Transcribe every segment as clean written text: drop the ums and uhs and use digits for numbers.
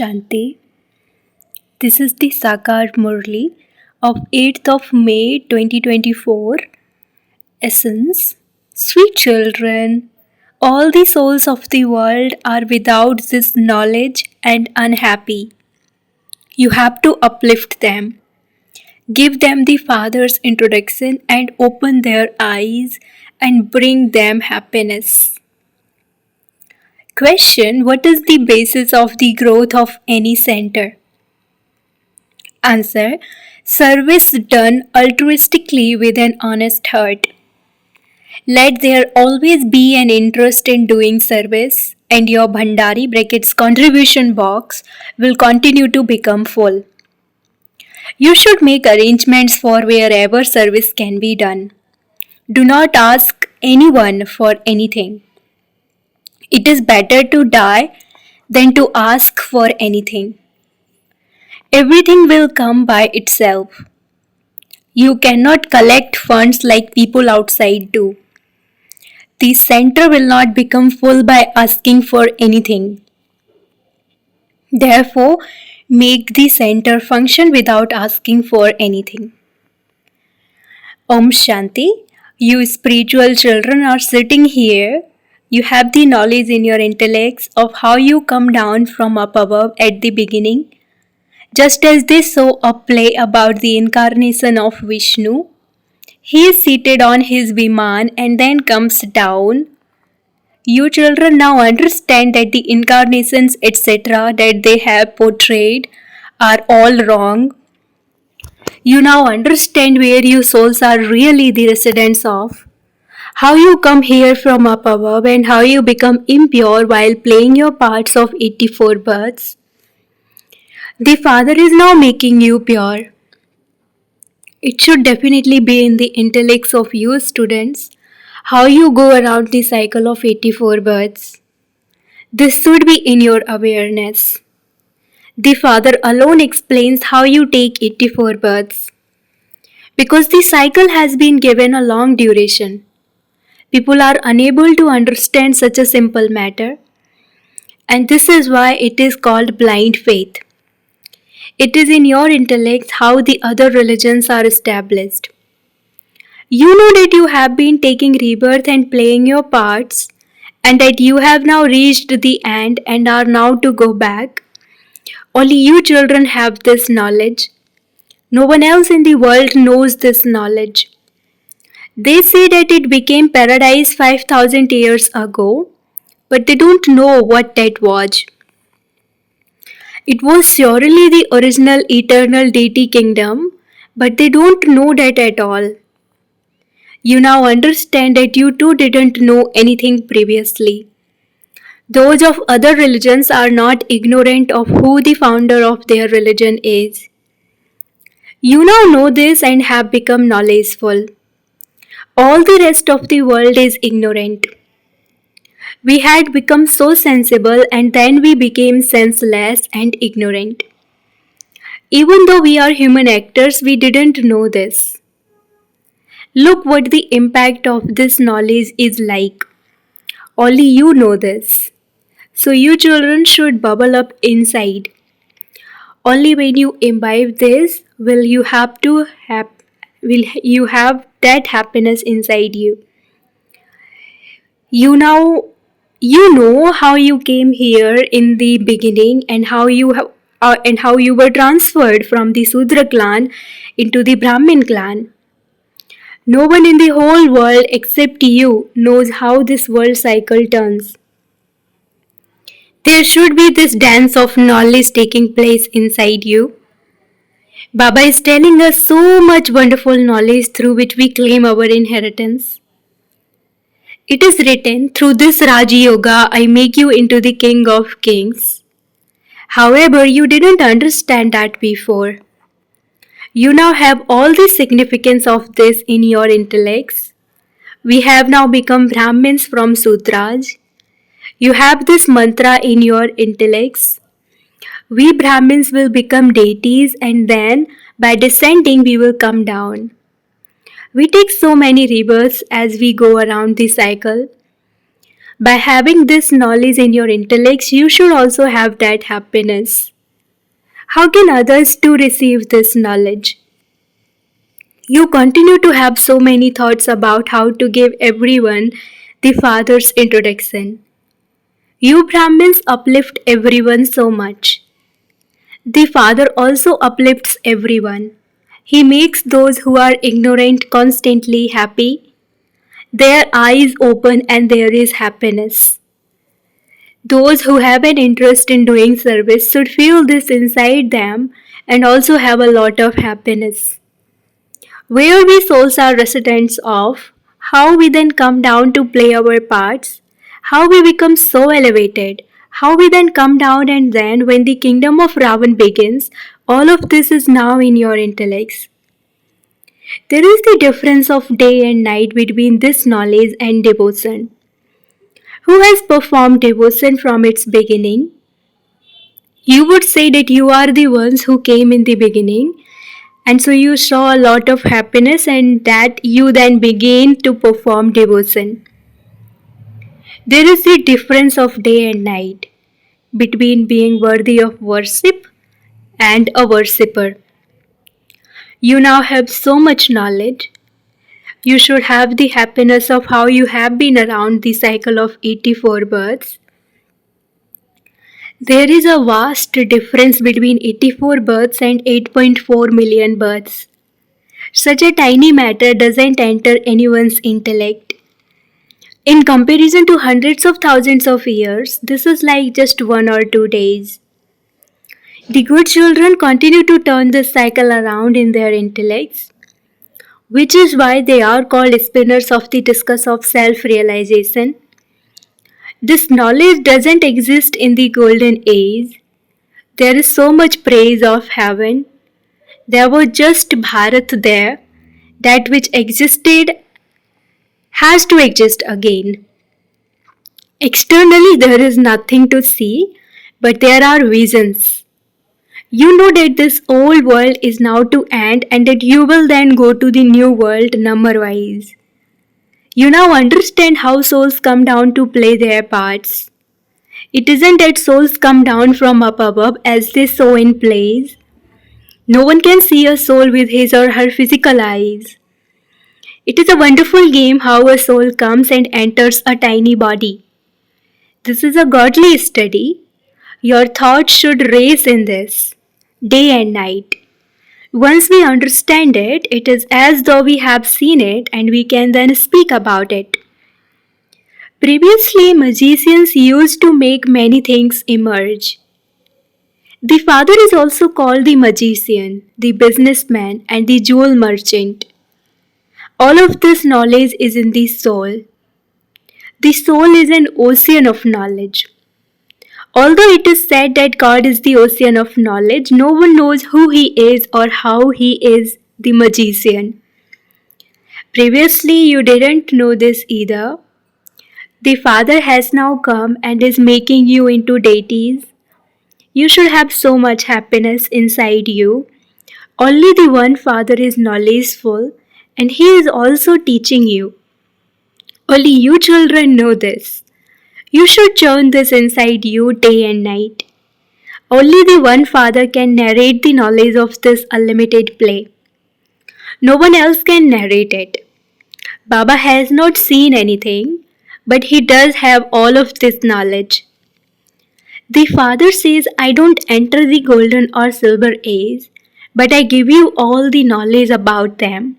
Shanti. This is the Sakar Murli of 8th of May 2024. Essence. Sweet children, all the souls of the world are without this knowledge and unhappy. You have to uplift them. Give them the Father's introduction and open their eyes and bring them happiness. Question. What is the basis of the growth of any center? Answer. Service done altruistically with an honest heart. Let there always be an interest in doing service, and your Bhandari brackets contribution box will continue to become full. You should make arrangements for wherever service can be done. Do not ask anyone for anything. It is better to die than to ask for anything. Everything will come by itself. You cannot collect funds like people outside do. The center will not become full by asking for anything. Therefore, make the center function without asking for anything. Om Shanti. You spiritual children are sitting here. You have the knowledge in your intellects of how you come down from up above at the beginning. Just as they saw a play about the incarnation of Vishnu, he is seated on his Viman and then comes down. You children now understand that the incarnations etc. that they have portrayed are all wrong. You now understand where you souls are really the residents of, how you come here from up above and how you become impure while playing your parts of 84 births. The Father is now making you pure. It should definitely be in the intellects of you students how you go around the cycle of 84 births. This should be in your awareness. The Father alone explains how you take 84 births. Because the cycle has been given a long duration, people are unable to understand such a simple matter, and this is why it is called blind faith. It is in your intellect how the other religions are established. You know that you have been taking rebirth and playing your parts, and that you have now reached the end and are now to go back. Only you children have this knowledge. No one else in the world knows this knowledge. They say that it became paradise 5,000 years ago, but they don't know what that was. It was surely the original eternal deity kingdom, but they don't know that at all. You now understand that you too didn't know anything previously. Those of other religions are not ignorant of who the founder of their religion is. You now know this and have become knowledgeful. All the rest of the world is ignorant. We had become so sensible and then we became senseless and ignorant. Even though we are human actors, we didn't know this. Look what the impact of this knowledge is like. Only you know this. So you children should bubble up inside. Only when you imbibe this will you have that happiness inside you. You know how you came here in the beginning and how you were transferred from the Sudra clan into the Brahmin clan. No one in the whole world except you knows how this world cycle turns. There should be this dance of knowledge taking place inside you. Baba is telling us so much wonderful knowledge through which we claim our inheritance. It is written, through this Raja Yoga, I make you into the King of Kings. However, you didn't understand that before. You now have all the significance of this in your intellects. We have now become Brahmins from Sudras. You have this mantra in your intellects. We Brahmins will become deities and then, by descending, we will come down. We take so many rebirths as we go around the cycle. By having this knowledge in your intellects, you should also have that happiness. How can others too receive this knowledge? You continue to have so many thoughts about how to give everyone the Father's introduction. You Brahmins uplift everyone so much. The Father also uplifts everyone. He makes those who are ignorant constantly happy. Their eyes open and there is happiness. Those who have an interest in doing service should feel this inside them and also have a lot of happiness. Where we souls are residents of, how we then come down to play our parts, how we become so elevated, how we then come down, and then when the kingdom of Ravan begins, all of this is now in your intellects. There is the difference of day and night between this knowledge and devotion. Who has performed devotion from its beginning? You would say that you are the ones who came in the beginning, and so you saw a lot of happiness, and that you then begin to perform devotion. There is the difference of day and night between being worthy of worship and a worshipper. You now have so much knowledge. You should have the happiness of how you have been around the cycle of 84 births. There is a vast difference between 84 births and 8.4 million births. Such a tiny matter doesn't enter anyone's intellect. In comparison to hundreds of thousands of years, this is like just 1 or 2 days. The good children continue to turn this cycle around in their intellects, which is why they are called spinners of the discus of self realization. This knowledge doesn't exist in the golden age. There is so much praise of heaven. There was just Bharat there. That which existed has to exist again. Externally, there is nothing to see, but there are visions. You know that this old world is now to end and that you will then go to the new world number wise. You now understand how souls come down to play their parts. It isn't that souls come down from up above as they saw in plays. No one can see a soul with his or her physical eyes. It is a wonderful game how a soul comes and enters a tiny body. This is a godly study. Your thoughts should race in this, day and night. Once we understand it, it is as though we have seen it and we can then speak about it. Previously, magicians used to make many things emerge. The father is also called the magician, the businessman, and the jewel merchant. All of this knowledge is in the soul. The soul is an ocean of knowledge. Although it is said that God is the ocean of knowledge, no one knows who He is or how He is the magician. Previously, you didn't know this either. The Father has now come and is making you into deities. You should have so much happiness inside you. Only the one Father is knowledgeful and He is also teaching you. Only you children know this. You should churn this inside you day and night. Only the one Father can narrate the knowledge of this unlimited play. No one else can narrate it. Baba has not seen anything, but he does have all of this knowledge. The Father says, I don't enter the golden or silver age, but I give you all the knowledge about them.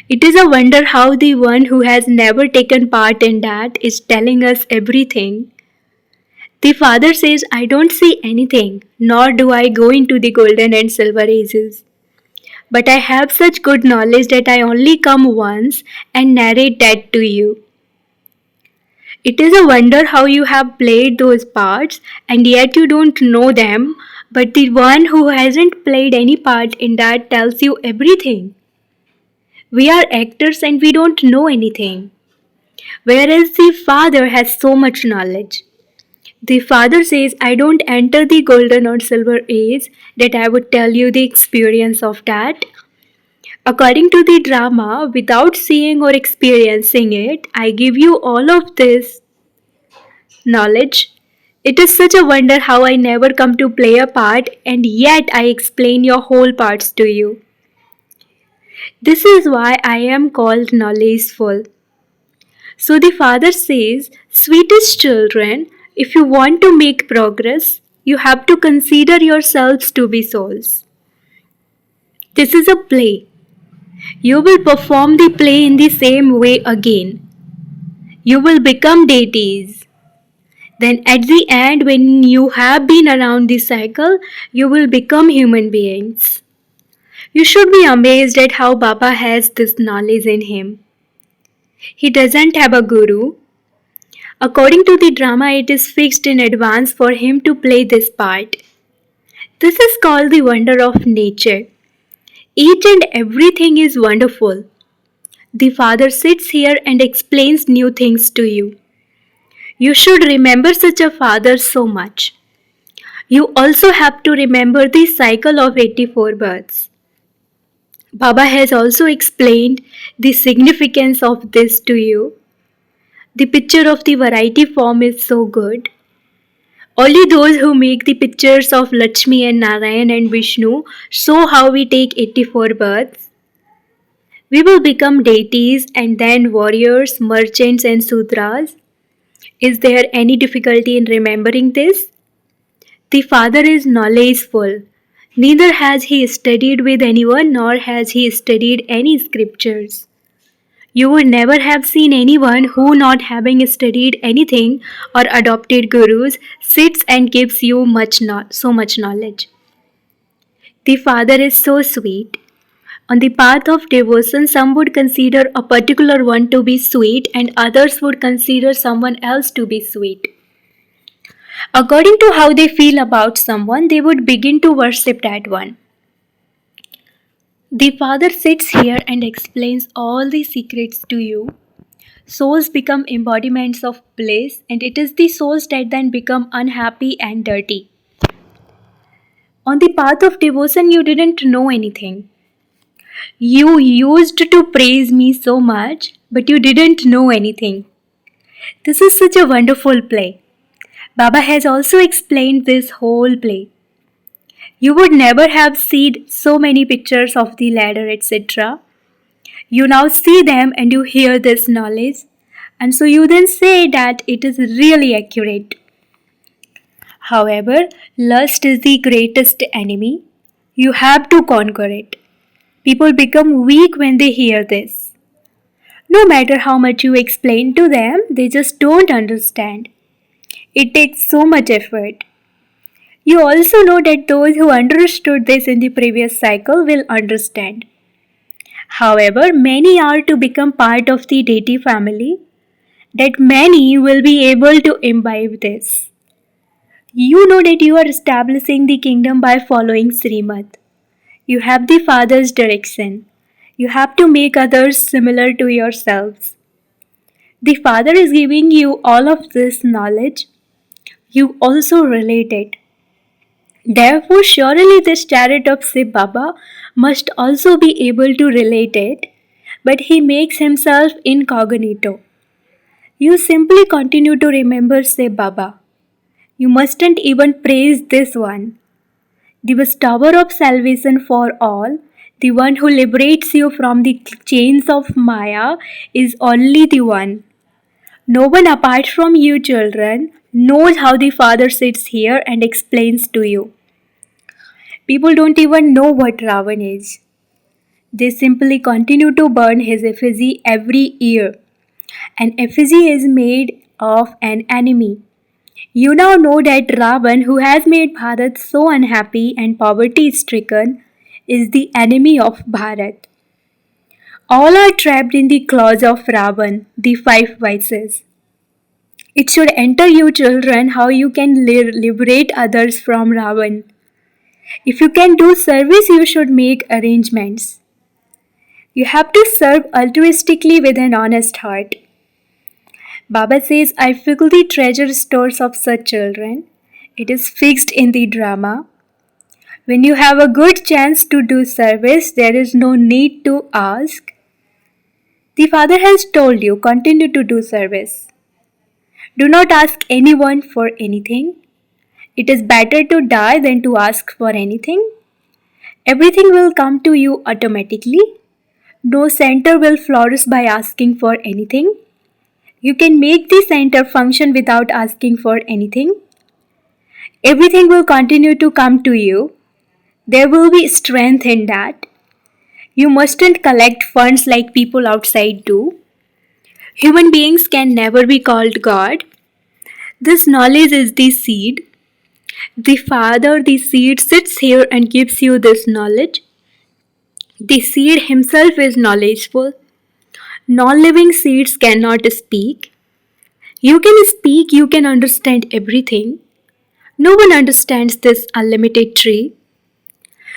It is a wonder how the one who has never taken part in that is telling us everything. The Father says, I don't see anything, nor do I go into the golden and silver ages. But I have such good knowledge that I only come once and narrate that to you. It is a wonder how you have played those parts and yet you don't know them, but the one who hasn't played any part in that tells you everything. We are actors and we don't know anything, whereas the Father has so much knowledge. The Father says, I don't enter the golden or silver age that I would tell you the experience of that. According to the drama, without seeing or experiencing it, I give you all of this knowledge It is such a wonder how I never come to play a part and yet I explain your whole parts to you. This is why I am called knowledgeful. So the father says, sweetest children, if you want to make progress, you have to consider yourselves to be souls. This is a play. You will perform the play in the same way again. You will become deities. Then at the end, when you have been around the cycle, you will become human beings. You should be amazed at how Baba has this knowledge in him. He doesn't have a guru. According to the drama, it is fixed in advance for him to play this part. This is called the wonder of nature. Each and everything is wonderful. The Father sits here and explains new things to you. You should remember such a Father so much. You also have to remember the cycle of 84 births. Baba has also explained the significance of this to you. The picture of the variety form is so good. Only those who make the pictures of Lakshmi and Narayan and Vishnu show how we take 84 births. We will become deities and then warriors, merchants, and sudras. Is there any difficulty in remembering this? The Father is knowledgeful. Neither has he studied with anyone nor has he studied any scriptures. You would never have seen anyone who, not having studied anything or adopted gurus, sits and gives you so much knowledge. The Father is so sweet. On the path of devotion, some would consider a particular one to be sweet and others would consider someone else to be sweet. According to how they feel about someone, they would begin to worship that one. The Father sits here and explains all the secrets to you. Souls become embodiments of bliss, and it is the souls that then become unhappy and dirty. On the path of devotion, you didn't know anything. You used to praise me so much, but you didn't know anything. This is such a wonderful play. Baba has also explained this whole play. You would never have seen so many pictures of the ladder, etc. You now see them and you hear this knowledge, and so you then say that it is really accurate. However, lust is the greatest enemy. You have to conquer it. People become weak when they hear this. No matter how much you explain to them, they just don't understand. It takes so much effort. You also know that those who understood this in the previous cycle will understand. However, many are to become part of the deity family, that many will be able to imbibe this. You know that you are establishing the kingdom by following Srimad. You have the Father's direction. You have to make others similar to yourselves. The Father is giving you all of this knowledge. You also relate it. Therefore, surely this chariot of Shiv Baba must also be able to relate it, but he makes himself incognito. You simply continue to remember Shiv Baba. You mustn't even praise this one. The bestower of salvation for all, the one who liberates you from the chains of Maya, is only the one. No one apart from you, children, knows how the Father sits here and explains to you. People don't even know what Ravan is. They simply continue to burn his effigy every year. An effigy is made of an enemy. You now know that Ravan, who has made Bharat so unhappy and poverty stricken, is the enemy of Bharat. All are trapped in the claws of Ravan, the five vices. It should enter you, children, how you can liberate others from Ravan. If you can do service, you should make arrangements. You have to serve altruistically with an honest heart. Baba says, I fill the treasure stores of such children. It is fixed in the drama. When you have a good chance to do service, there is no need to ask. The Father has told you, continue to do service. Do not ask anyone for anything. It is better to die than to ask for anything. Everything will come to you automatically. No center will flourish by asking for anything. You can make the center function without asking for anything. Everything will continue to come to you. There will be strength in that. You mustn't collect funds like people outside do. Human beings can never be called God. This knowledge is the seed. The Father, the seed, sits here and gives you this knowledge. The seed himself is knowledgeful. Non living seeds cannot speak. You can speak, you can understand everything. No one understands this unlimited tree.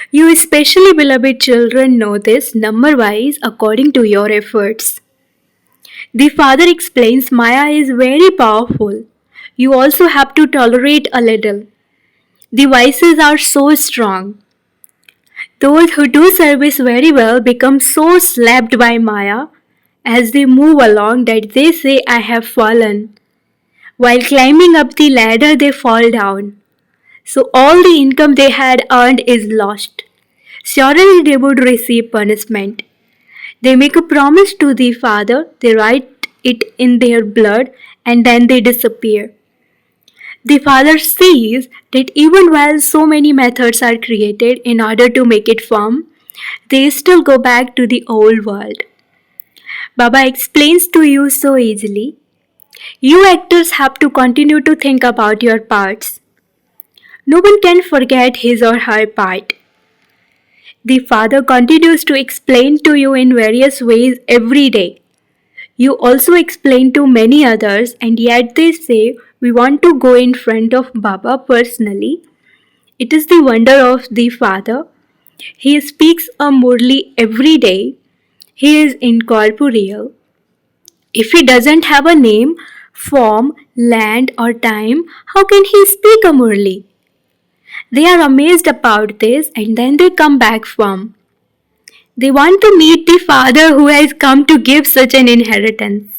You, especially beloved children, know this number wise according to your efforts. The Father explains Maya is very powerful. You also have to tolerate a little. The vices are so strong. Those who do service very well become so slapped by Maya as they move along that they say, I have fallen. While climbing up the ladder, they fall down. So all the income they had earned is lost. Surely they would receive punishment. They make a promise to the Father, they write it in their blood, and then they disappear. The Father sees that even while so many methods are created in order to make it firm, they still go back to the old world. Baba explains to you so easily. You actors have to continue to think about your parts. No one can forget his or her part. The Father continues to explain to you in various ways every day. You also explain to many others, and yet they say, we want to go in front of Baba personally. It is the wonder of the Father. He speaks a Murli every day. He is incorporeal. If he doesn't have a name, form, land, or time, how can he speak a Murli? They are amazed about this and then they come back from. They want to meet the Father who has come to give such an inheritance.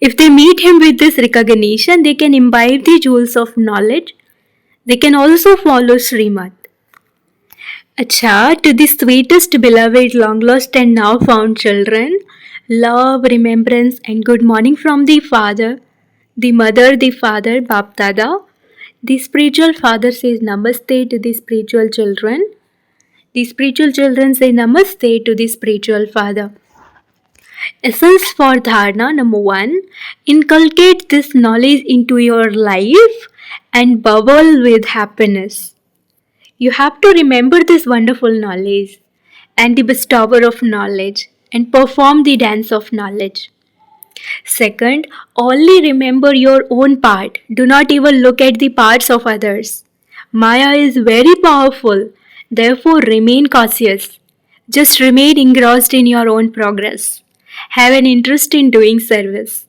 If they meet him with this recognition, they can imbibe the jewels of knowledge. They can also follow Srimad. Acha, to the sweetest, beloved, long lost and now found children, love, remembrance, and good morning from the Father, the Mother, the Father, Bap Dada. The spiritual father says namaste to the spiritual children. The spiritual children say namaste to the spiritual father. Essence for dharana number 1. Inculcate this knowledge into your life and bubble with happiness. You have to remember this wonderful knowledge and the bestower of knowledge and perform the dance of knowledge. Second, only remember your own part. Do not even look at the parts of others. Maya is very powerful. Therefore, remain cautious. Just remain engrossed in your own progress. Have an interest in doing service.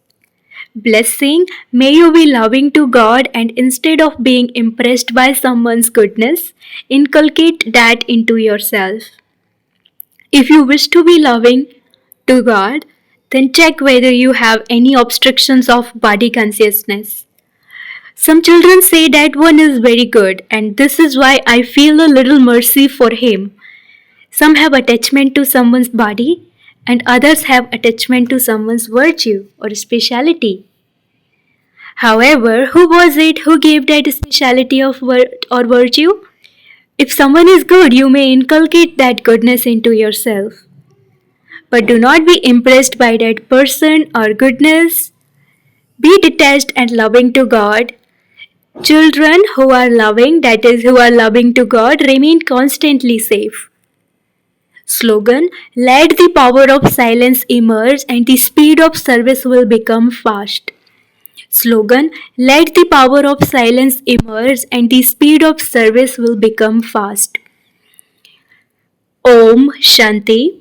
Blessing, may you be loving to God and instead of being impressed by someone's goodness, inculcate that into yourself. If you wish to be loving to God, then check whether you have any obstructions of body consciousness. Some children say that one is very good and this is why I feel a little mercy for him. Some have attachment to someone's body and others have attachment to someone's virtue or speciality. However, who was it who gave that speciality of or virtue? If someone is good, you may inculcate that goodness into yourself. But do not be impressed by that person or goodness. Be detached and loving to God. Children who are loving, that is, who are loving to God, remain constantly safe. Slogan, let the power of silence emerge and the speed of service will become fast. Slogan, let the power of silence emerge and the speed of service will become fast. Om Shanti.